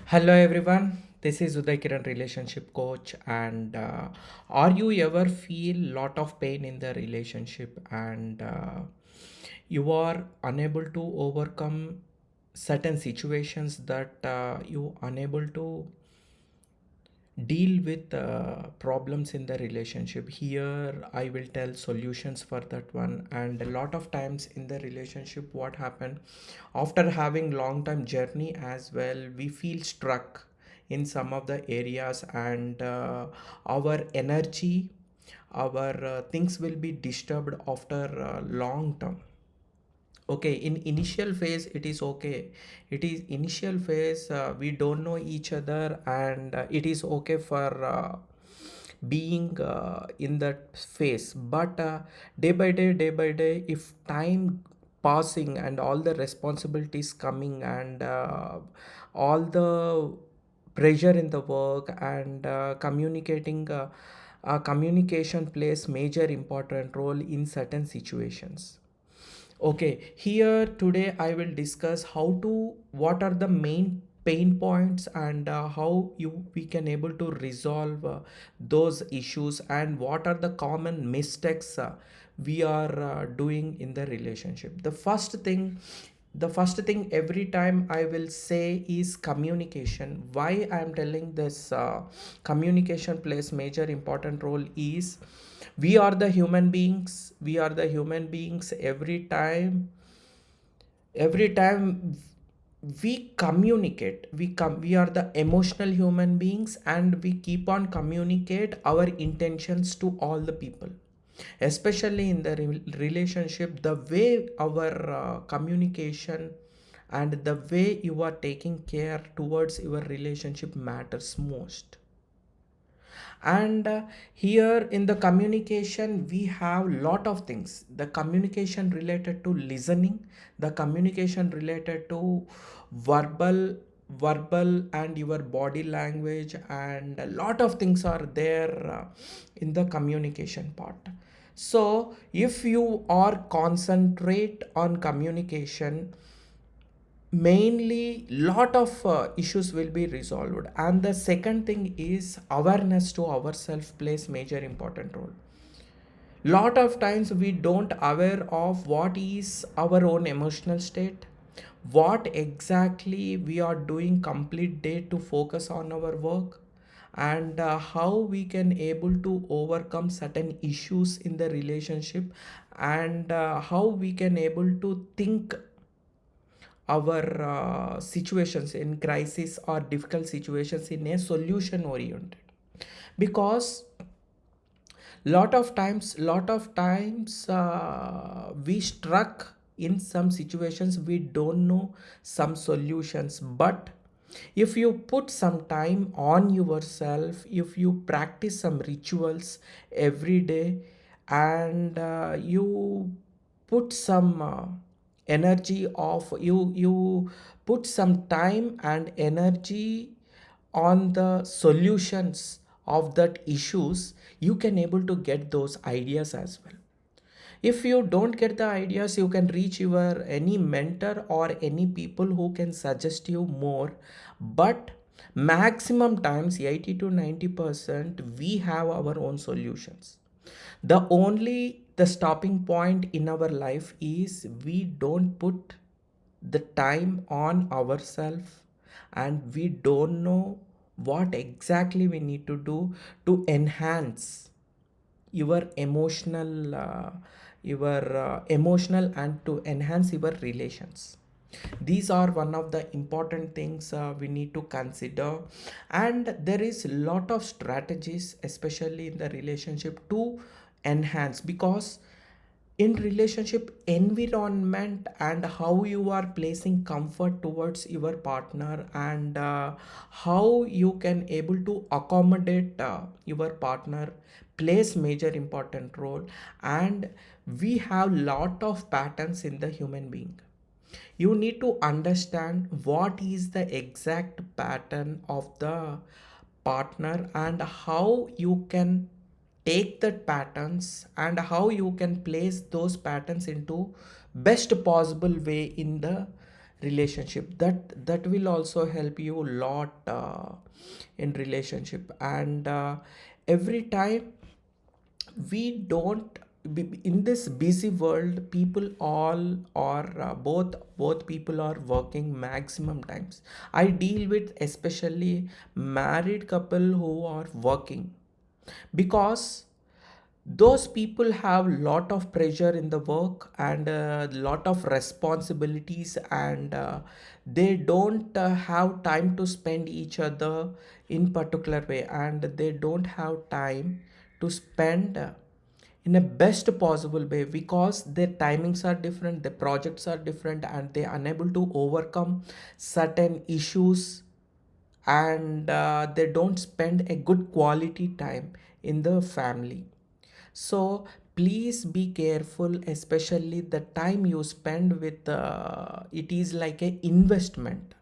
Hello everyone, this is Uday Kiran, relationship coach. And are you ever feel lot of pain in the relationship and you are unable to overcome certain situations that you unable to deal with problems in the relationship? Here I will tell solutions for that one. And a lot of times in the relationship, what happened after having long time journey as well, we feel struck in some of the areas, and our energy, our things will be disturbed after long term. Okay, in initial phase it is okay. It is initial phase, we don't know each other, and it is okay for being in that phase. But day by day, if time passing and all the responsibilities coming, and all the pressure in the work, and communication plays major important role in certain situations. Okay, here today I will discuss what are the main pain points, and how you we can able to resolve those issues, and what are the common mistakes we are doing in the relationship. The first thing every time I will say is communication. Why I am telling this communication plays major important role is we are the human beings. Every time we communicate, we are the emotional human beings, and we keep on communicate our intentions to all the people, especially in the relationship. The way our communication and the way you are taking care towards your relationship matters most. And here in the communication we have lot of things: the communication related to listening, the communication related to verbal verbal and your body language, and a lot of things are there in the communication part. So if you are concentrate on communication, mainly lot of issues will be resolved. And the second thing is awareness to ourselves plays major important role. Lot of times we don't aware of what is our own emotional state, what exactly we are doing complete day to focus on our work, and how we can able to overcome certain issues in the relationship, and how we can able to think our situations in crisis or difficult situations in a solution oriented. Because we struck in some situations, we don't know some solutions. But if you put some time on yourself, if you practice some rituals every day, and you put some energy of you put some time and energy on the solutions of that issues, you can able to get those ideas as well. If you don't get the ideas, you can reach your any mentor or any people who can suggest you more. But maximum times 80 to 90% we have our own solutions. The stopping point in our life is we don't put the time on ourselves, and we don't know what exactly we need to do to enhance your emotional and to enhance your relations. These are one of the important things we need to consider. And there is a lot of strategies, especially in the relationship, to enhance. Because in relationship environment, and how you are placing comfort towards your partner, and how you can able to accommodate your partner plays major important role. And we have lot of patterns in the human being. You need to understand what is the exact pattern of the partner, and how you can take that patterns, and how you can place those patterns into best possible way in the relationship. That will also help you a lot in relationship. And every time we don't in this busy world, people all or both people are working maximum times. I deal with especially married couple who are working, because those people have lot of pressure in the work and a lot of responsibilities, and they don't have time to spend each other in particular way, and they don't have time to spend in a best possible way, because their timings are different, their projects are different, and they are unable to overcome certain issues, and they don't spend a good quality time in the family. So please be careful, especially the time you spend with it is like a investment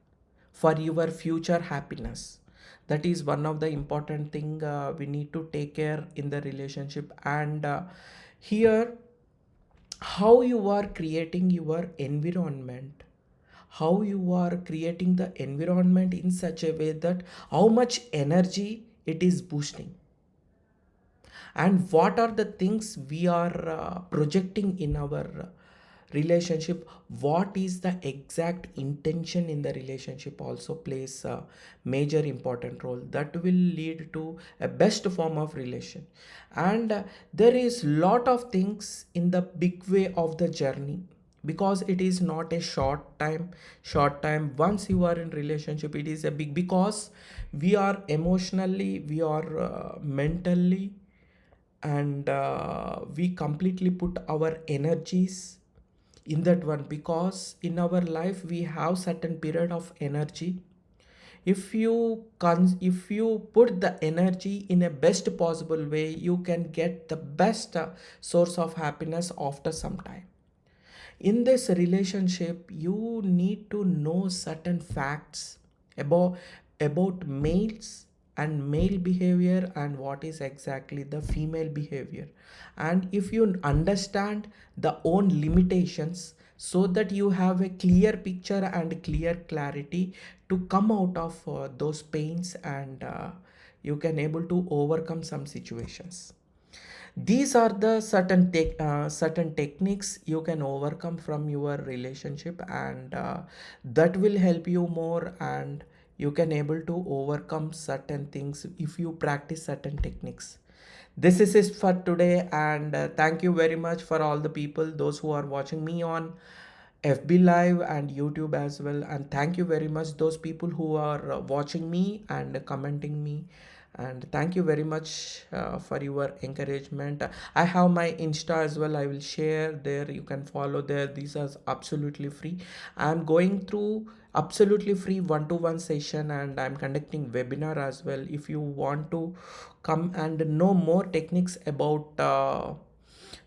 for your future happiness. That is one of the important thing we need to take care in the relationship. And here, how you are creating your environment, how you are creating the environment in such a way that how much energy it is boosting, and what are the things we are projecting in our relationship, what is the exact intention in the relationship also plays a major important role that will lead to a best form of relation. And there is lot of things in the big way of the journey, because it is not a short time. Once you are in relationship, it is a big, because we are emotionally, we are mentally, and we completely put our energies in that one, because in our life we have certain period of energy. If you put the energy in a best possible way, you can get the best source of happiness after some time. In this relationship, you need to know certain facts about males and male behavior, and what is exactly the female behavior. And if you understand the own limitations, so that you have a clear picture and clear clarity to come out of those pains, and you can able to overcome some situations. These are the certain techniques you can overcome from your relationship, and that will help you more, and you can able to overcome certain things if you practice certain techniques. This is it for today, and thank you very much for all the people, those who are watching me on FB Live and YouTube as well. And thank you very much, those people who are watching me and commenting me. And thank you very much for your encouragement. I have my Insta as well. I will share there. You can follow there. These are absolutely free. I'm going through absolutely free one-to-one session, and I'm conducting webinar as well. If you want to come and know more techniques about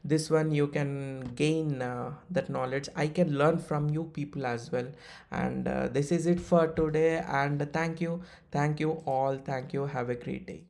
this one, you can gain that knowledge. I can learn from you people as well. And this is it for today, and thank you all, thank you, have a great day.